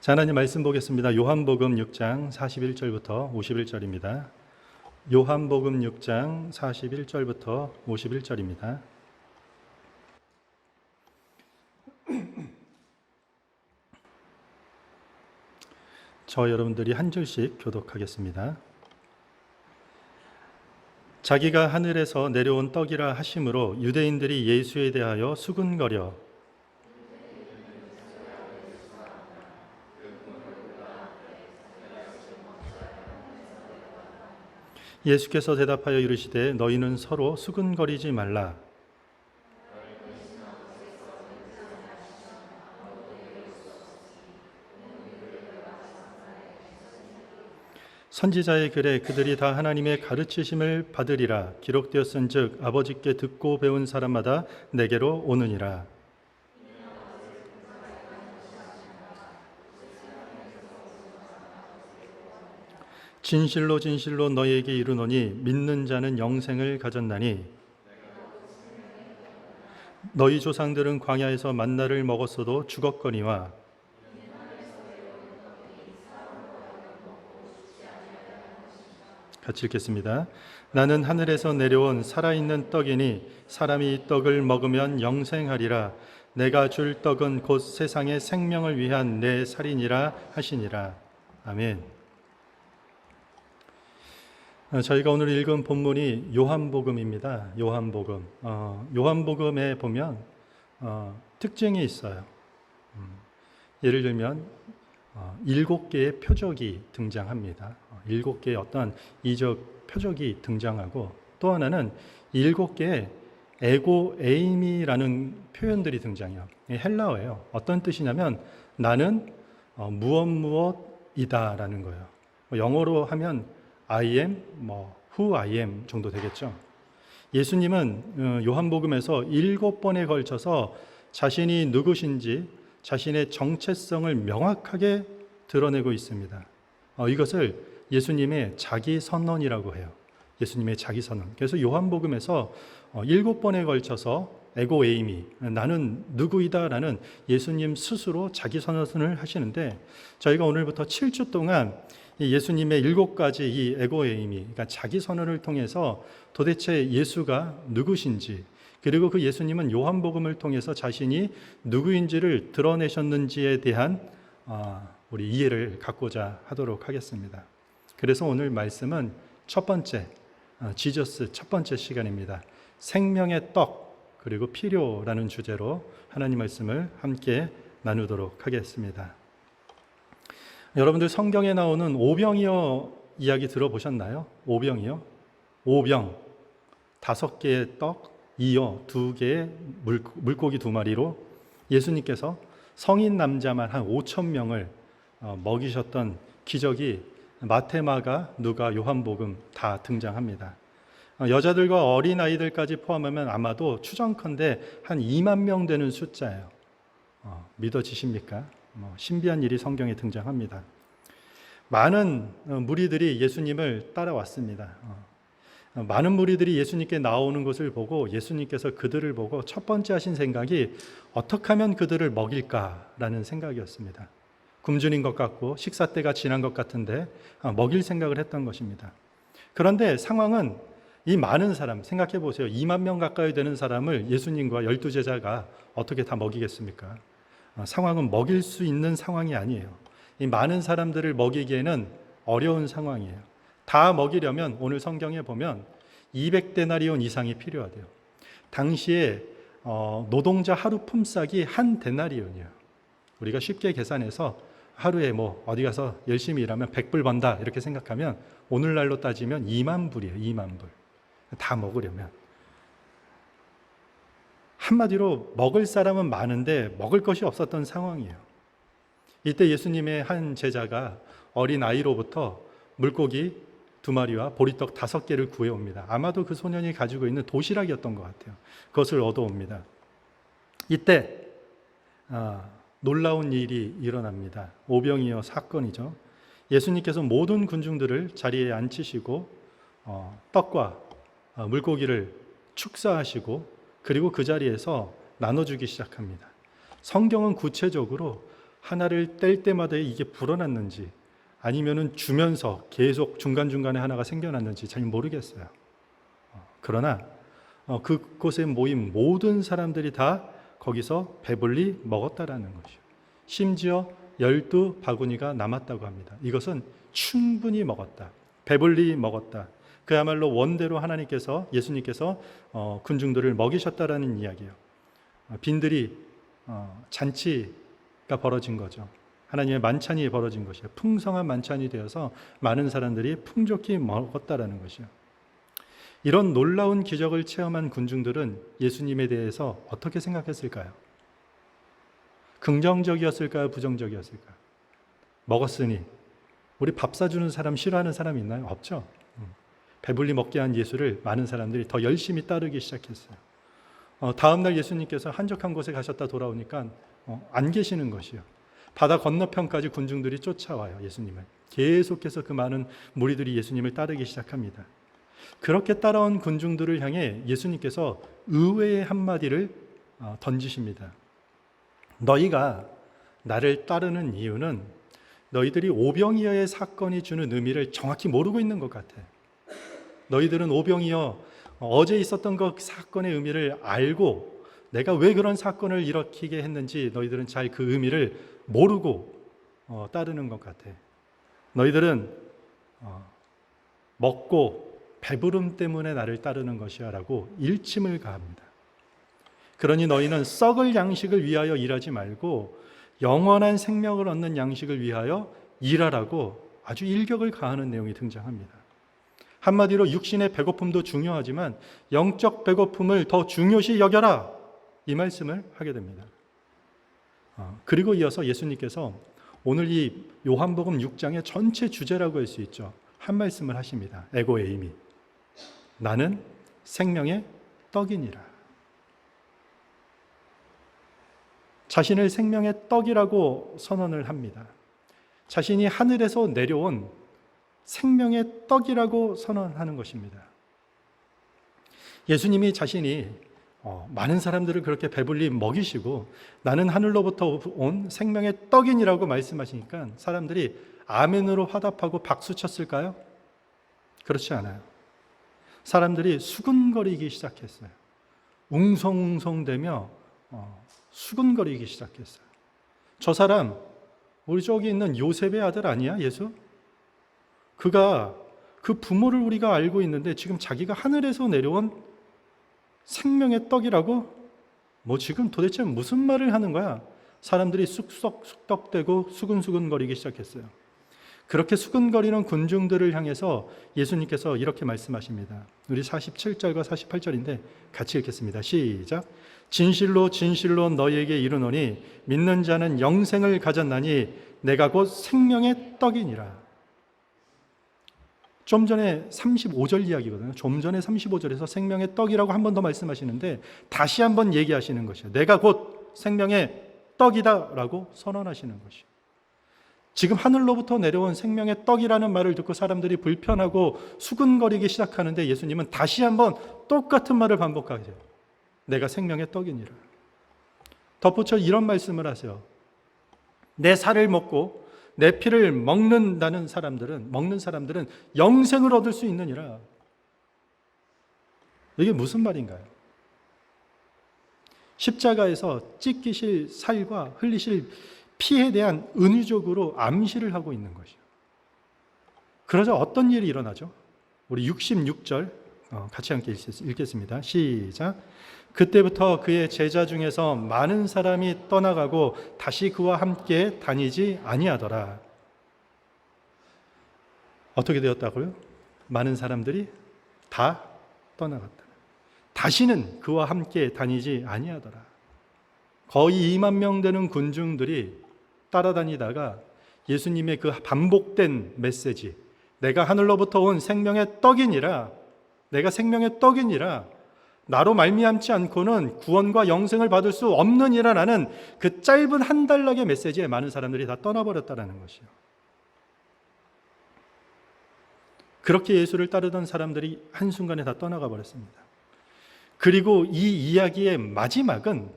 자, 하나님 말씀 보겠습니다. 요한복음 6장 41절부터 51절입니다. 요한복음 6장 41절부터 51절입니다. 저 여러분들이 한 절씩 교독하겠습니다. 자기가 하늘에서 내려온 떡이라 하심으로 유대인들이 예수에 대하여 수군거려 예수께서 대답하여 이르시되 너희는 서로 수군거리지 말라. 선지자의 글에 그들이 다 하나님의 가르치심을 받으리라 기록되었은즉 아버지께 듣고 배운 사람마다 내게로 오느니라. 진실로 진실로 너희에게 이르노니 믿는 자는 영생을 가졌나니 너희 조상들은 광야에서 만나를 먹었어도 죽었거니와 같이 읽겠습니다. 나는 하늘에서 내려온 살아있는 떡이니 사람이 이 떡을 먹으면 영생하리라. 내가 줄 떡은 곧 세상의 생명을 위한 내 살이니라 하시니라. 아멘. 저희가 오늘 읽은 본문이 요한복음입니다. 요한복음. 요한복음에 보면 특징이 있어요. 예를 들면 7개의 표적이 등장합니다. 7개의 어떤 이적 표적이 등장하고 또 하나는 7개의 에고 에이미라는 표현들이 등장해요. 헬라어예요. 어떤 뜻이냐면 나는 무엇이다 라는 거예요. 영어로 하면 I am, who I am 정도 되겠죠. 예수님은 요한복음에서 7번에 걸쳐서 자신이 누구신지 자신의 정체성을 명확하게 드러내고 있습니다. 이것을 예수님의 자기 선언이라고 해요. 예수님의 자기 선언. 그래서 요한복음에서 7번에 걸쳐서 에고 에이미, 나는 누구이다라는 예수님 스스로 자기 선언을 하시는데 저희가 오늘부터 7주 동안 예수님의 7가지 이 에고 에이미, 그러니까 자기 선언을 통해서 도대체 예수가 누구신지 그리고 그 예수님은 요한복음을 통해서 자신이 누구인지를 드러내셨는지에 대한 우리 이해를 갖고자 하도록 하겠습니다. 그래서 오늘 말씀은 첫 번째, 지저스 첫 번째 시간입니다. 생명의 떡 그리고 필요라는 주제로 하나님 말씀을 함께 나누도록 하겠습니다. 여러분들 성경에 나오는 오병이어 이야기 들어보셨나요? 오병이어? 오병, 5개의 떡, 이어 2개의 물고기 2마리로 예수님께서 성인 남자만 한 5,000명을 먹이셨던 기적이 마태, 마가, 누가, 요한복음 다 등장합니다. 여자들과 어린아이들까지 포함하면 아마도 추정컨대 한 2만 명 되는 숫자예요. 믿어지십니까? 신비한 일이 성경에 등장합니다. 많은 무리들이 예수님을 따라왔습니다. 많은 무리들이 예수님께 나오는 것을 보고 예수님께서 그들을 보고 첫 번째 하신 생각이 어떻게 하면 그들을 먹일까라는 생각이었습니다. 굶주린 것 같고 식사 때가 지난 것 같은데 먹일 생각을 했던 것입니다. 그런데 상황은 이 많은 사람, 생각해 보세요. 2만 명 가까이 되는 사람을 예수님과 12제자가 어떻게 다 먹이겠습니까? 상황은 먹일 수 있는 상황이 아니에요. 이 많은 사람들을 먹이기에는 어려운 상황이에요. 다 먹이려면 오늘 성경에 보면 200데나리온 이상이 필요하대요. 당시에 노동자 하루 품삯이 한 데나리온이에요. 우리가 쉽게 계산해서 하루에 어디 가서 열심히 일하면 100불 번다 이렇게 생각하면 오늘날로 따지면 2만 불이에요. 2만 불. 다 먹으려면. 한마디로 먹을 사람은 많은데 먹을 것이 없었던 상황이에요. 이때 예수님의 한 제자가 어린 아이로부터 물고기 2마리와 보리떡 5개를 구해옵니다. 아마도 그 소년이 가지고 있는 도시락이었던 것 같아요. 그것을 얻어옵니다. 이때 놀라운 일이 일어납니다. 오병이어 사건이죠. 예수님께서 모든 군중들을 자리에 앉히시고 떡과 물고기를 축사하시고 그리고 그 자리에서 나눠주기 시작합니다. 성경은 구체적으로 하나를 뗄 때마다 이게 불어났는지 아니면은 주면서 계속 중간중간에 하나가 생겨났는지 잘 모르겠어요. 그러나 그곳에 모인 모든 사람들이 다 거기서 배불리 먹었다라는 것이요. 심지어 12바구니가 남았다고 합니다. 이것은 충분히 먹었다. 배불리 먹었다. 그야말로 원대로 하나님께서, 예수님께서 군중들을 먹이셨다라는 이야기예요. 빈들이 잔치가 벌어진 거죠. 하나님의 만찬이 벌어진 것이요. 풍성한 만찬이 되어서 많은 사람들이 풍족히 먹었다라는 것이요. 이런 놀라운 기적을 체험한 군중들은 예수님에 대해서 어떻게 생각했을까요? 긍정적이었을까요? 부정적이었을까요? 먹었으니 우리 밥 사주는 사람 싫어하는 사람 있나요? 없죠. 배불리 먹게 한 예수를 많은 사람들이 더 열심히 따르기 시작했어요. 다음 날 예수님께서 한적한 곳에 가셨다 돌아오니까 안 계시는 것이요. 바다 건너편까지 군중들이 쫓아와요. 예수님을. 계속해서 그 많은 무리들이 예수님을 따르기 시작합니다. 그렇게 따라온 군중들을 향해 예수님께서 의외의 한마디를 던지십니다. 너희가 나를 따르는 이유는 너희들이 오병이어의 사건이 주는 의미를 정확히 모르고 있는 것 같아. 너희들은 오병이어 어제 있었던 그 사건의 의미를 알고 내가 왜 그런 사건을 일으키게 했는지 너희들은 잘 그 의미를 모르고 따르는 것 같아. 너희들은 먹고 배부름 때문에 나를 따르는 것이야 라고 일침을 가합니다. 그러니 너희는 썩을 양식을 위하여 일하지 말고 영원한 생명을 얻는 양식을 위하여 일하라고 아주 일격을 가하는 내용이 등장합니다. 한마디로 육신의 배고픔도 중요하지만 영적 배고픔을 더 중요시 여겨라, 이 말씀을 하게 됩니다. 그리고 이어서 예수님께서 오늘 이 요한복음 6장의 전체 주제라고 할 수 있죠. 한 말씀을 하십니다. 에고에이미, 나는 생명의 떡이니라. 자신을 생명의 떡이라고 선언을 합니다. 자신이 하늘에서 내려온 생명의 떡이라고 선언하는 것입니다. 예수님이 자신이 많은 사람들을 그렇게 배불리 먹이시고 나는 하늘로부터 온 생명의 떡이니라고 말씀하시니까 사람들이 아멘으로 화답하고 박수 쳤을까요? 그렇지 않아요. 사람들이 수근거리기 시작했어요. 웅성웅성대며 수근거리기 시작했어요. 저 사람 우리 저기 있는 요셉의 아들 아니야, 예수? 그가 그 부모를 우리가 알고 있는데 지금 자기가 하늘에서 내려온 생명의 떡이라고? 뭐 지금 도대체 무슨 말을 하는 거야? 사람들이 쑥덕대고 수근수근거리기 시작했어요. 그렇게 수근거리는 군중들을 향해서 예수님께서 이렇게 말씀하십니다. 우리 47절과 48절인데 같이 읽겠습니다. 시작. 진실로 진실로 너희에게 이르노니 믿는 자는 영생을 가졌나니 내가 곧 생명의 떡이니라. 좀 전에 35절 이야기거든요. 좀 전에 35절에서 생명의 떡이라고 한 번 더 말씀하시는데 다시 한 번 얘기하시는 것이에요. 내가 곧 생명의 떡이다라고 선언하시는 것이에요. 지금 하늘로부터 내려온 생명의 떡이라는 말을 듣고 사람들이 불편하고 수근거리기 시작하는데 예수님은 다시 한 번 똑같은 말을 반복하세요. 내가 생명의 떡이니라. 덧붙여 이런 말씀을 하세요. 내 살을 먹고 내 피를 먹는 사람들은 영생을 얻을 수 있느니라. 이게 무슨 말인가요? 십자가에서 찢기실 살과 흘리실 피에 대한 은유적으로 암시를 하고 있는 것이요. 그러자 어떤 일이 일어나죠? 우리 66절 같이 함께 읽겠습니다. 시작. 그때부터 그의 제자 중에서 많은 사람이 떠나가고 다시 그와 함께 다니지 아니하더라. 어떻게 되었다고요? 많은 사람들이 다 떠나갔다. 다시는 그와 함께 다니지 아니하더라. 거의 2만 명 되는 군중들이 따라다니다가 예수님의 그 반복된 메시지, 내가 하늘로부터 온 생명의 떡이니라, 내가 생명의 떡이니라, 나로 말미암지 않고는 구원과 영생을 받을 수 없느니라라는 그 짧은 한 단락의 메시지에 많은 사람들이 다 떠나버렸다는 것이요. 그렇게 예수를 따르던 사람들이 한순간에 다 떠나가 버렸습니다. 그리고 이 이야기의 마지막은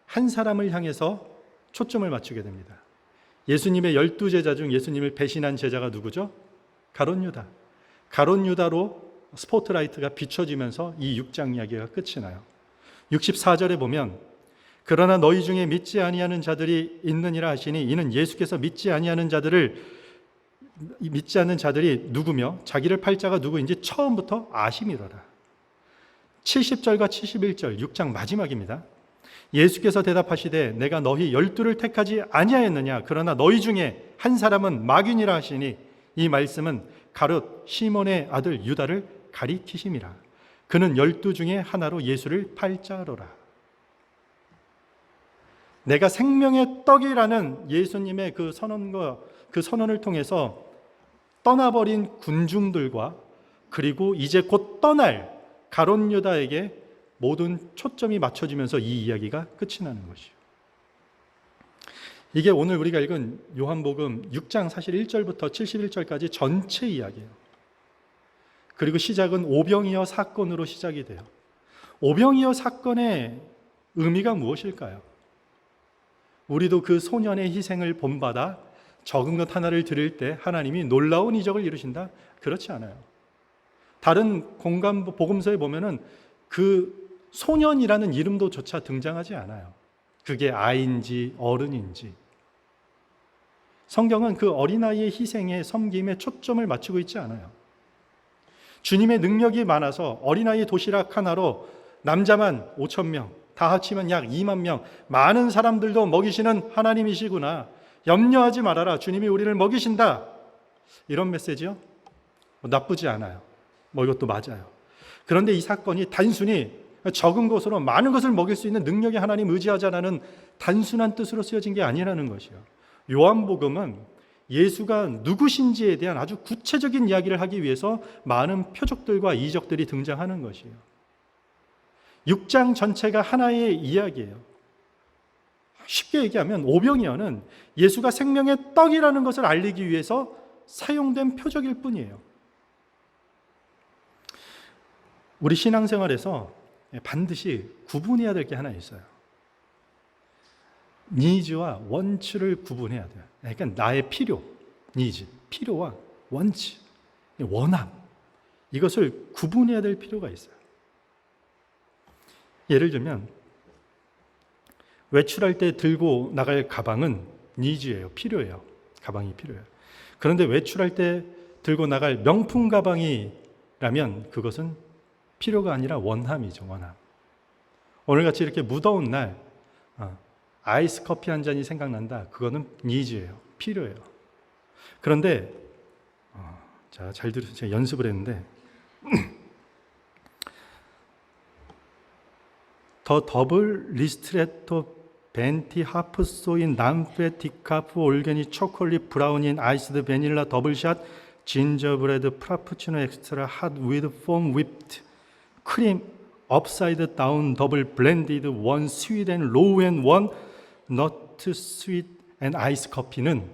한 사람을 향해서 초점을 맞추게 됩니다. 예수님의 12제자 중 예수님을 배신한 제자가 누구죠? 가룟 유다. 가룟 유다로 스포트라이트가 비춰지면서 이 6장 이야기가 끝이 나요. 64절에 보면 그러나 너희 중에 믿지 아니하는 자들이 있느니라 하시니 이는 예수께서 믿지 않는 자들이 누구며 자기를 팔 자가 누구인지 처음부터 아심이로라. 70절과 71절 6장 마지막입니다. 예수께서 대답하시되 내가 너희 12를 택하지 아니하였느냐 그러나 너희 중에 한 사람은 마귀니라 하시니 이 말씀은 가룟 시몬의 아들 유다를 가리키심이라. 그는 12 중에 하나로 예수를 팔 자로라. 내가 생명의 떡이라는 예수님의 그 선언을 통해서 떠나버린 군중들과 그리고 이제 곧 떠날 가룟 유다에게 모든 초점이 맞춰지면서 이 이야기가 끝이 나는 것이요. 이게 오늘 우리가 읽은 요한복음 6장 사실 1절부터 71절까지 전체 이야기예요. 그리고 시작은 오병이어 사건으로 시작이 돼요. 오병이어 사건의 의미가 무엇일까요? 우리도 그 소년의 희생을 본받아 적은 것 하나를 드릴 때 하나님이 놀라운 이적을 이루신다? 그렇지 않아요. 다른 공간 복음서에 보면은 그 소년이라는 이름도 조차 등장하지 않아요. 그게 아이인지 어른인지. 성경은 그 어린아이의 희생에 섬김에 초점을 맞추고 있지 않아요. 주님의 능력이 많아서 어린아이 도시락 하나로 남자만 5,000명, 다 합치면 약 2만 명, 많은 사람들도 먹이시는 하나님이시구나. 염려하지 말아라. 주님이 우리를 먹이신다. 이런 메시지요? 나쁘지 않아요. 이것도 맞아요. 그런데 이 사건이 단순히 적은 것으로 많은 것을 먹일 수 있는 능력의 하나님 의지하자라는 단순한 뜻으로 쓰여진 게 아니라는 것이요. 요한복음은 예수가 누구신지에 대한 아주 구체적인 이야기를 하기 위해서 많은 표적들과 이적들이 등장하는 것이에요. 6장 전체가 하나의 이야기예요. 쉽게 얘기하면 오병이어는 예수가 생명의 떡이라는 것을 알리기 위해서 사용된 표적일 뿐이에요. 우리 신앙생활에서 반드시 구분해야 될 게 하나 있어요. 니즈와 원치를 구분해야 돼요. 그러니까 나의 필요, 니즈, 필요와 원치, 원함, 이것을 구분해야 될 필요가 있어요. 예를 들면 외출할 때 들고 나갈 가방은 니즈예요. 필요해요. 가방이 필요해요. 그런데 외출할 때 들고 나갈 명품 가방이라면 그것은 필요가 아니라 원함이죠. 원함. 오늘같이 이렇게 무더운 날 아이스 커피 한 잔이 생각난다. 그거는 니즈예요. 필요해요. 그런데 자, 잘 들으세요. 제가 연습을 했는데 더 더블 리스트레토 벤티 하프소인 남페 디카프 올게닉 초콜릿 브라운인 아이스드 베닐라 더블샷 진저브레드 프라푸치노 엑스트라 핫 위드 폼 휘프트 크림 업사이드 다운 더블 블렌디드 원 스윗 앤 로우 앤 원 너트 스윗 앤 아이스 커피는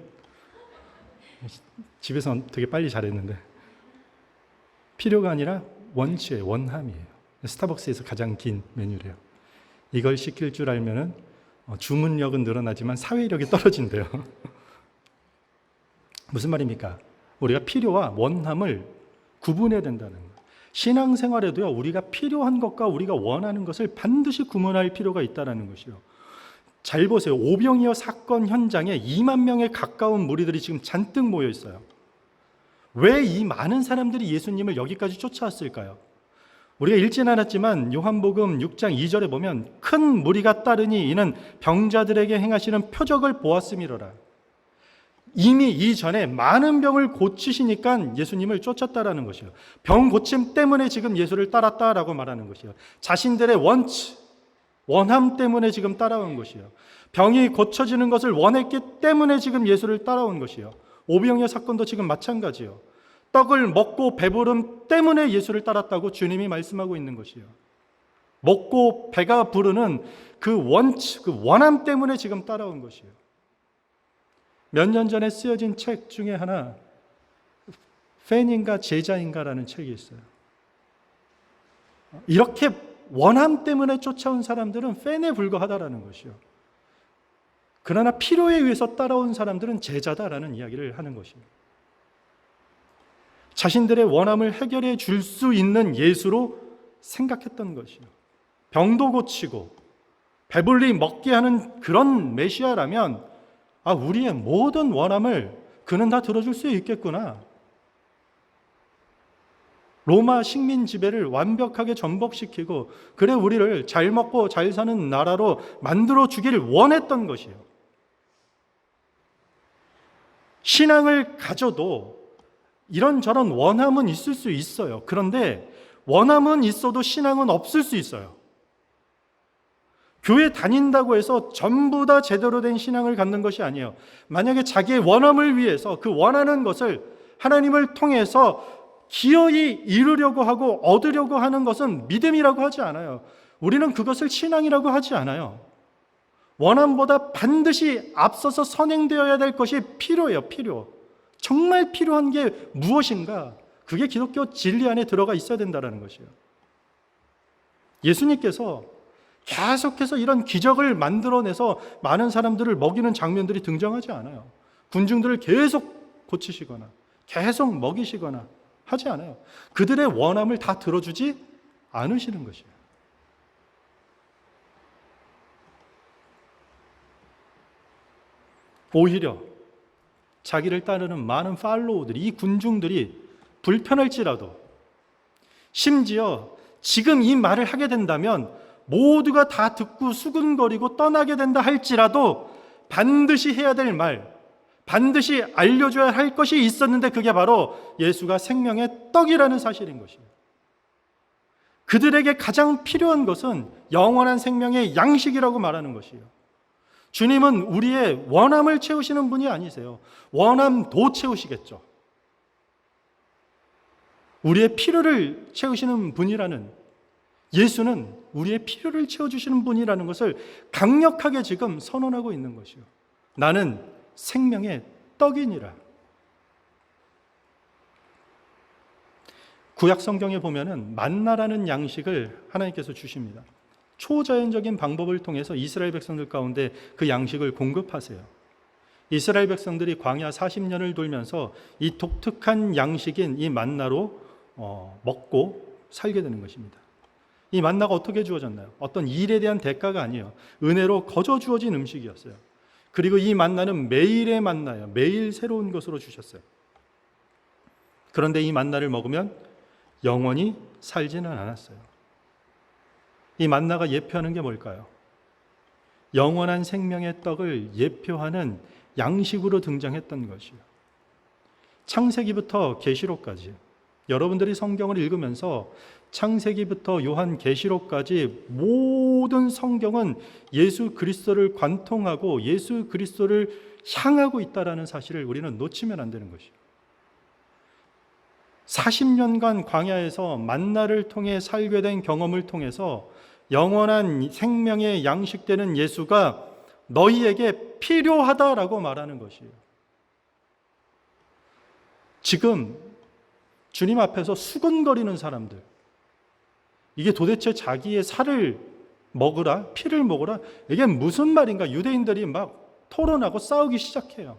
집에서 되게 빨리 잘했는데 필요가 아니라 원치예요. 원함이에요. 스타벅스에서 가장 긴 메뉴래요. 이걸 시킬 줄 알면은 주문력은 늘어나지만 사회력이 떨어진대요. 무슨 말입니까? 우리가 필요와 원함을 구분해야 된다는 거예요. 신앙생활에도요, 우리가 필요한 것과 우리가 원하는 것을 반드시 구분할 필요가 있다는 것이요. 잘 보세요. 오병이어 사건 현장에 2만 명에 가까운 무리들이 지금 잔뜩 모여 있어요. 왜 이 많은 사람들이 예수님을 여기까지 쫓아왔을까요? 우리가 읽진 않았지만 요한복음 6장 2절에 보면 큰 무리가 따르니 이는 병자들에게 행하시는 표적을 보았음이로라. 이미 이전에 많은 병을 고치시니까 예수님을 쫓았다라는 것이요. 병 고침 때문에 지금 예수를 따랐다라고 말하는 것이요. 자신들의 원치, 원함 때문에 지금 따라온 것이요. 병이 고쳐지는 것을 원했기 때문에 지금 예수를 따라온 것이요. 오병이어 사건도 지금 마찬가지요. 떡을 먹고 배부름 때문에 예수를 따랐다고 주님이 말씀하고 있는 것이요. 먹고 배가 부르는 그 원치, 그 원함 때문에 지금 따라온 것이요. 몇 년 전에 쓰여진 책 중에 하나, 팬인가 제자인가라는 책이 있어요. 이렇게 원함 때문에 쫓아온 사람들은 팬에 불과하다라는 것이요. 그러나 필요에 의해서 따라온 사람들은 제자다라는 이야기를 하는 것입니다. 자신들의 원함을 해결해 줄 수 있는 예수로 생각했던 것이요. 병도 고치고 배불리 먹게 하는 그런 메시아라면 우리의 모든 원함을 그는 다 들어줄 수 있겠구나. 로마 식민 지배를 완벽하게 전복시키고 그래 우리를 잘 먹고 잘 사는 나라로 만들어 주기를 원했던 것이에요. 신앙을 가져도 이런저런 원함은 있을 수 있어요. 그런데 원함은 있어도 신앙은 없을 수 있어요. 교회 다닌다고 해서 전부 다 제대로 된 신앙을 갖는 것이 아니에요. 만약에 자기의 원함을 위해서 그 원하는 것을 하나님을 통해서 기어이 이루려고 하고 얻으려고 하는 것은 믿음이라고 하지 않아요. 우리는 그것을 신앙이라고 하지 않아요. 원함보다 반드시 앞서서 선행되어야 될 것이 필요해요. 필요. 정말 필요한 게 무엇인가? 그게 기독교 진리 안에 들어가 있어야 된다는 것이에요. 예수님께서 계속해서 이런 기적을 만들어내서 많은 사람들을 먹이는 장면들이 등장하지 않아요. 군중들을 계속 고치시거나 계속 먹이시거나 하지 않아요. 그들의 원함을 다 들어주지 않으시는 것이에요. 오히려 자기를 따르는 많은 팔로우들이, 이 군중들이 불편할지라도, 심지어 지금 이 말을 하게 된다면 모두가 다 듣고 수근거리고 떠나게 된다 할지라도 반드시 해야 될 말, 반드시 알려줘야 할 것이 있었는데 그게 바로 예수가 생명의 떡이라는 사실인 것이에요. 그들에게 가장 필요한 것은 영원한 생명의 양식이라고 말하는 것이에요. 주님은 우리의 원함을 채우시는 분이 아니세요. 원함도 채우시겠죠. 우리의 필요를 채우시는 분이라는, 예수는 우리의 필요를 채워주시는 분이라는 것을 강력하게 지금 선언하고 있는 것이요. 나는 생명의 떡이니라. 구약 성경에 보면은 만나라는 양식을 하나님께서 주십니다. 초자연적인 방법을 통해서 이스라엘 백성들 가운데 그 양식을 공급하세요. 이스라엘 백성들이 광야 40년을 돌면서 이 독특한 양식인 이 만나로 먹고 살게 되는 것입니다. 이 만나가 어떻게 주어졌나요? 어떤 일에 대한 대가가 아니에요. 은혜로 거저 주어진 음식이었어요. 그리고 이 만나는 매일의 만나예요. 매일 새로운 것으로 주셨어요. 그런데 이 만나를 먹으면 영원히 살지는 않았어요. 이 만나가 예표하는 게 뭘까요? 영원한 생명의 떡을 예표하는 양식으로 등장했던 것이요. 창세기부터 계시록까지, 여러분들이 성경을 읽으면서 창세기부터 요한계시록까지 모든 성경은 예수 그리스도를 관통하고 예수 그리스도를 향하고 있다는 사실을 우리는 놓치면 안 되는 것이요. 40년간 광야에서 만나를 통해 살게 된 경험을 통해서 영원한 생명의 양식되는 예수가 너희에게 필요하다라고 말하는 것이에요. 지금 주님 앞에서 수근거리는 사람들, 이게 도대체 자기의 살을 먹으라, 피를 먹으라, 이게 무슨 말인가? 유대인들이 막 토론하고 싸우기 시작해요.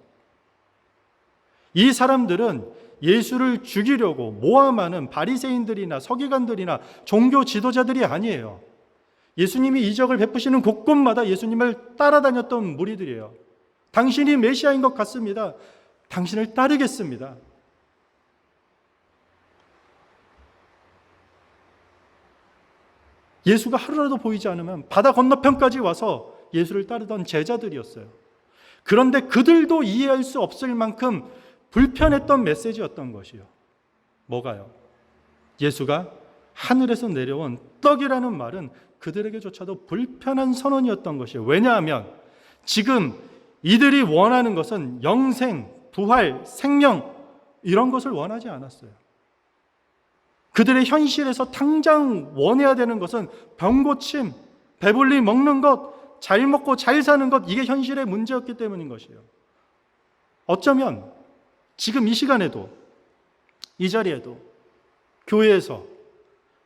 이 사람들은 예수를 죽이려고 모함하는 바리새인들이나 서기관들이나 종교 지도자들이 아니에요. 예수님이 이적을 베푸시는 곳곳마다 예수님을 따라다녔던 무리들이에요. 당신이 메시아인 것 같습니다. 당신을 따르겠습니다. 예수가 하루라도 보이지 않으면 바다 건너편까지 와서 예수를 따르던 제자들이었어요. 그런데 그들도 이해할 수 없을 만큼 불편했던 메시지였던 것이요. 뭐가요? 예수가 하늘에서 내려온 떡이라는 말은 그들에게조차도 불편한 선언이었던 것이에요. 왜냐하면 지금 이들이 원하는 것은 영생, 부활, 생명 이런 것을 원하지 않았어요. 그들의 현실에서 당장 원해야 되는 것은 병고침, 배불리 먹는 것, 잘 먹고 잘 사는 것, 이게 현실의 문제였기 때문인 것이에요. 어쩌면 지금 이 시간에도, 이 자리에도 교회에서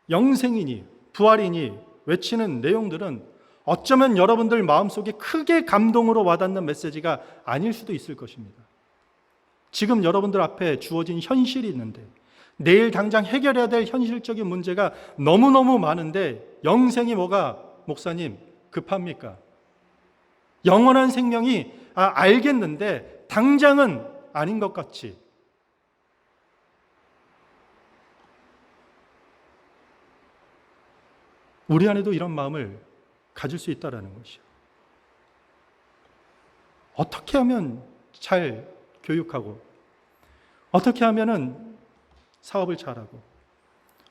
영생이니 부활이니 외치는 내용들은 어쩌면 여러분들 마음속에 크게 감동으로 와닿는 메시지가 아닐 수도 있을 것입니다. 지금 여러분들 앞에 주어진 현실이 있는데, 내일 당장 해결해야 될 현실적인 문제가 너무너무 많은데 영생이 뭐가 목사님 급합니까? 영원한 생명이 알겠는데 당장은 아닌 것 같이, 우리 안에도 이런 마음을 가질 수 있다는 것이요. 어떻게 하면 잘 교육하고, 어떻게 하면은 사업을 잘하고,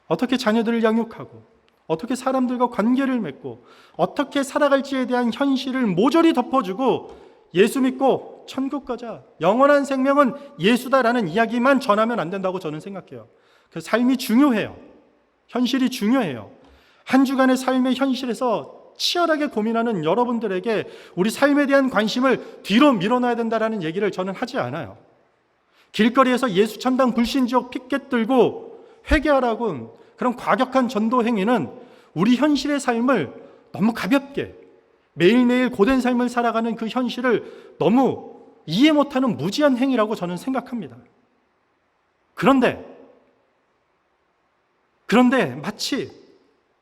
어떻게 자녀들을 양육하고, 어떻게 사람들과 관계를 맺고, 어떻게 살아갈지에 대한 현실을 모조리 덮어주고 예수 믿고 천국 가자, 영원한 생명은 예수다라는 이야기만 전하면 안 된다고 저는 생각해요. 그 삶이 중요해요. 현실이 중요해요. 한 주간의 삶의 현실에서 치열하게 고민하는 여러분들에게 우리 삶에 대한 관심을 뒤로 밀어놔야 된다는 얘기를 저는 하지 않아요. 길거리에서 예수 천당 불신지옥 피켓 들고 회개하라고 그런 과격한 전도 행위는 우리 현실의 삶을 너무 가볍게, 매일매일 고된 삶을 살아가는 그 현실을 너무 이해 못하는 무지한 행위라고 저는 생각합니다. 그런데 마치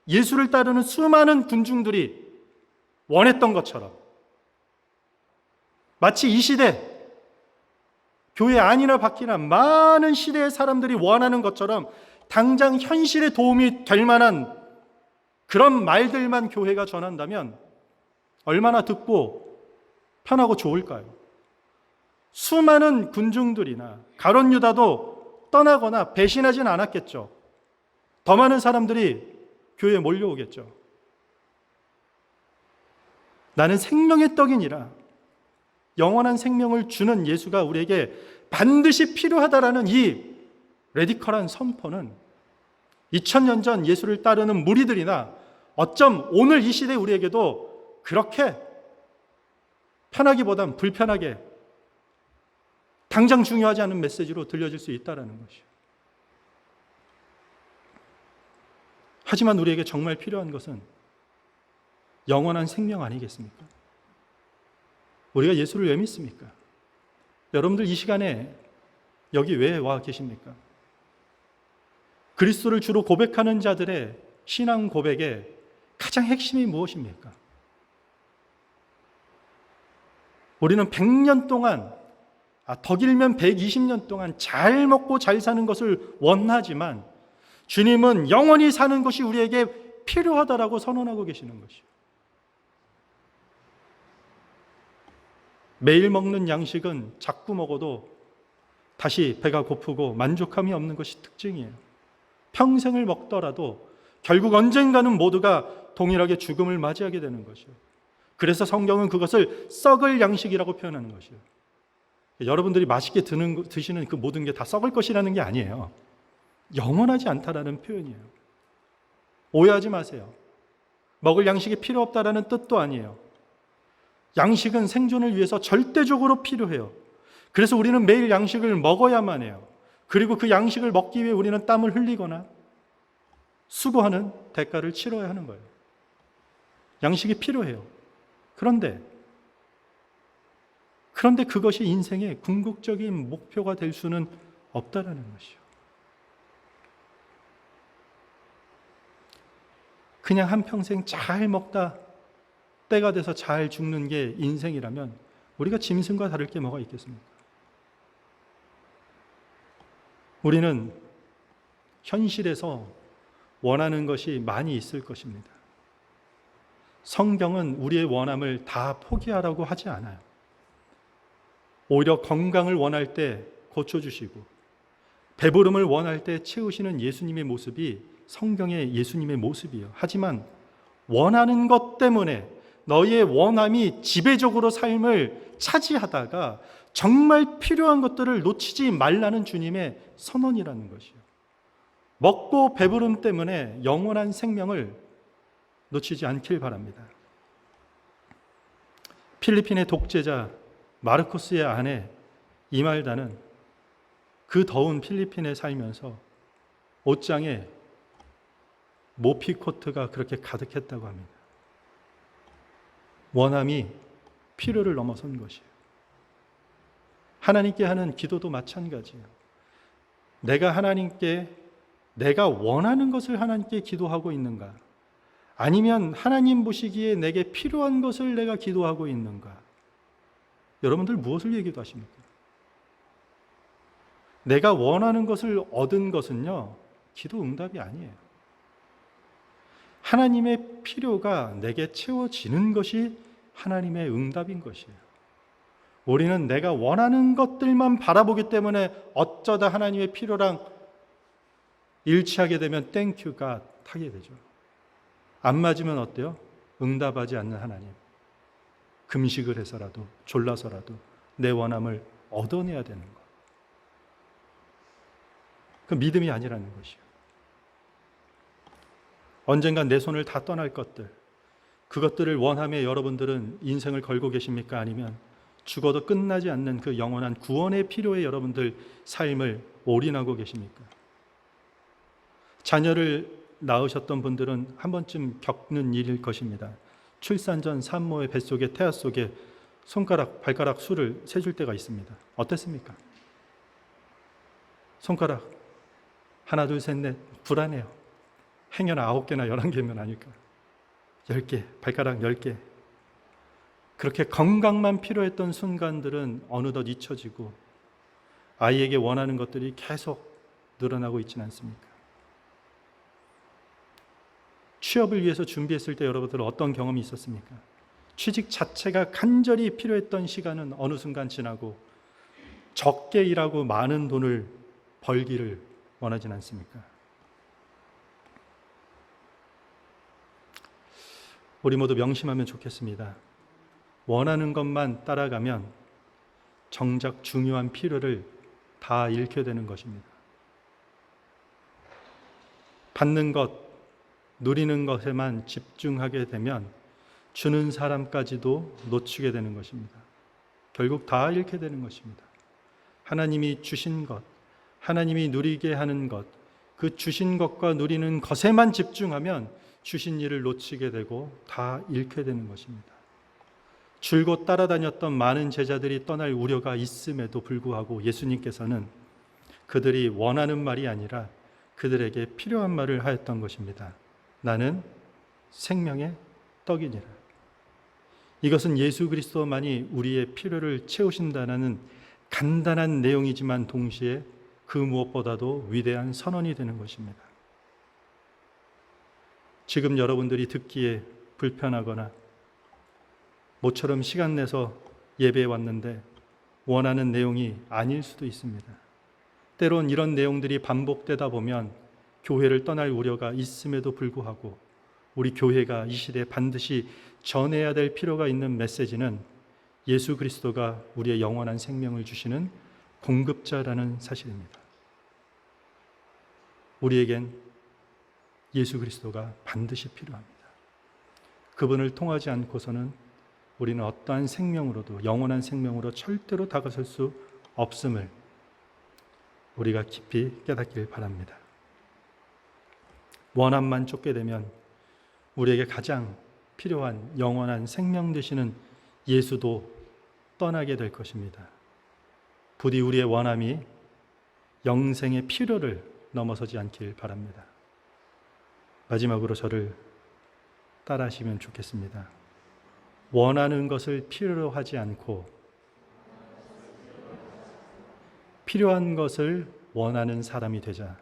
예수를 따르는 수많은 군중들이 원했던 것처럼, 마치 이 시대 교회 안이나 밖이나 많은 시대의 사람들이 원하는 것처럼 당장 현실에 도움이 될 만한 그런 말들만 교회가 전한다면 얼마나 듣고 편하고 좋을까요? 수많은 군중들이나 가룟 유다도 떠나거나 배신하진 않았겠죠. 더 많은 사람들이 교회에 몰려오겠죠. 나는 생명의 떡이니라, 영원한 생명을 주는 예수가 우리에게 반드시 필요하다라는 이 레디컬한 선포는 2000년 전 예수를 따르는 무리들이나 어쩜 오늘 이 시대 우리에게도 그렇게 편하기보단 불편하게 당장 중요하지 않은 메시지로 들려질 수 있다는 것이요. 하지만 우리에게 정말 필요한 것은 영원한 생명 아니겠습니까? 우리가 예수를 왜 믿습니까? 여러분들 이 시간에 여기 왜 와 계십니까? 그리스도를 주로 고백하는 자들의 신앙 고백의 가장 핵심이 무엇입니까? 우리는 100년 동안, 더 길면 120년 동안 잘 먹고 잘 사는 것을 원하지만 주님은 영원히 사는 것이 우리에게 필요하다라고 선언하고 계시는 것이요. 매일 먹는 양식은 자꾸 먹어도 다시 배가 고프고 만족함이 없는 것이 특징이에요. 평생을 먹더라도 결국 언젠가는 모두가 동일하게 죽음을 맞이하게 되는 것이요. 그래서 성경은 그것을 썩을 양식이라고 표현하는 것이요. 여러분들이 맛있게 드시는 그 모든 게 다 썩을 것이라는 게 아니에요. 영원하지 않다라는 표현이에요. 오해하지 마세요. 먹을 양식이 필요 없다라는 뜻도 아니에요. 양식은 생존을 위해서 절대적으로 필요해요. 그래서 우리는 매일 양식을 먹어야만 해요. 그리고 그 양식을 먹기 위해 우리는 땀을 흘리거나 수고하는 대가를 치러야 하는 거예요. 양식이 필요해요. 그런데 그것이 인생의 궁극적인 목표가 될 수는 없다라는 것이요. 그냥 한평생 잘 먹다 때가 돼서 잘 죽는 게 인생이라면 우리가 짐승과 다를 게 뭐가 있겠습니까? 우리는 현실에서 원하는 것이 많이 있을 것입니다. 성경은 우리의 원함을 다 포기하라고 하지 않아요. 오히려 건강을 원할 때 고쳐주시고 배부름을 원할 때 채우시는 예수님의 모습이 성경의 예수님의 모습이에요. 하지만 원하는 것 때문에 너희의 원함이 지배적으로 삶을 차지하다가 정말 필요한 것들을 놓치지 말라는 주님의 선언이라는 것이요. 먹고 배부름 때문에 영원한 생명을 놓치지 않길 바랍니다. 필리핀의 독재자 마르코스의 아내 이말다는 그 더운 필리핀에 살면서 옷장에 모피 코트가 그렇게 가득했다고 합니다. 원함이 필요를 넘어선 것이에요. 하나님께 하는 기도도 마찬가지예요. 내가 하나님께 내가 원하는 것을 하나님께 기도하고 있는가? 아니면 하나님 보시기에 내게 필요한 것을 내가 기도하고 있는가? 여러분들 무엇을 얘기하십니까? 내가 원하는 것을 얻은 것은요, 기도 응답이 아니에요. 하나님의 필요가 내게 채워지는 것이 하나님의 응답인 것이에요. 우리는 내가 원하는 것들만 바라보기 때문에 어쩌다 하나님의 필요랑 일치하게 되면 땡큐 갓 하게 되죠. 안 맞으면 어때요? 응답하지 않는 하나님. 금식을 해서라도 졸라서라도 내 원함을 얻어내야 되는 것. 그 믿음이 아니라는 것이요. 언젠간 내 손을 다 떠날 것들, 그것들을 원하며 여러분들은 인생을 걸고 계십니까? 아니면 죽어도 끝나지 않는 그 영원한 구원의 필요에 여러분들 삶을 올인하고 계십니까? 자녀를 낳으셨던 분들은 한 번쯤 겪는 일일 것입니다. 출산 전 산모의 뱃속에 태아 속에 손가락, 발가락 수를 세줄 때가 있습니다. 어땠습니까? 손가락 하나, 둘, 셋, 넷 불안해요. 행여나 9개나 11개면 아닐까? 10개, 발가락 10개. 그렇게 건강만 필요했던 순간들은 어느덧 잊혀지고 아이에게 원하는 것들이 계속 늘어나고 있지는 않습니까? 취업을 위해서 준비했을 때 여러분들 어떤 경험이 있었습니까? 취직 자체가 간절히 필요했던 시간은 어느 순간 지나고 적게 일하고 많은 돈을 벌기를 원하진 않습니까? 우리 모두 명심하면 좋겠습니다. 원하는 것만 따라가면 정작 중요한 필요를 다 잃게 되는 것입니다. 받는 것, 누리는 것에만 집중하게 되면 주는 사람까지도 놓치게 되는 것입니다. 결국 다 잃게 되는 것입니다. 하나님이 주신 것, 하나님이 누리게 하는 것, 그 주신 것과 누리는 것에만 집중하면 주신 일을 놓치게 되고 다 잃게 되는 것입니다. 줄곧 따라다녔던 많은 제자들이 떠날 우려가 있음에도 불구하고 예수님께서는 그들이 원하는 말이 아니라 그들에게 필요한 말을 하였던 것입니다. 나는 생명의 떡이니라. 이것은 예수 그리스도만이 우리의 필요를 채우신다는 간단한 내용이지만 동시에 그 무엇보다도 위대한 선언이 되는 것입니다. 지금 여러분들이 듣기에 불편하거나 모처럼 시간 내서 예배에 왔는데 원하는 내용이 아닐 수도 있습니다. 때론 이런 내용들이 반복되다 보면 교회를 떠날 우려가 있음에도 불구하고 우리 교회가 이 시대에 반드시 전해야 될 필요가 있는 메시지는 예수 그리스도가 우리의 영원한 생명을 주시는 공급자라는 사실입니다. 우리에겐 예수 그리스도가 반드시 필요합니다. 그분을 통하지 않고서는 우리는 어떠한 생명으로도 영원한 생명으로 절대로 다가설 수 없음을 우리가 깊이 깨닫길 바랍니다. 원함만 쫓게 되면 우리에게 가장 필요한 영원한 생명 되시는 예수도 떠나게 될 것입니다. 부디 우리의 원함이 영생의 필요를 넘어서지 않길 바랍니다. 마지막으로 저를 따라하시면 좋겠습니다. 원하는 것을 필요로 하지 않고 필요한 것을 원하는 사람이 되자.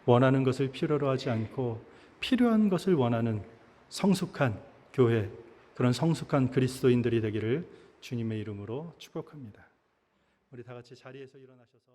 원하는 것을 필요로 하지 않고 필요한 것을 원하는 성숙한 교회, 그런 성숙한 그리스도인들이 되기를 주님의 이름으로 축복합니다. 우리 다 같이 자리에서 일어나셔서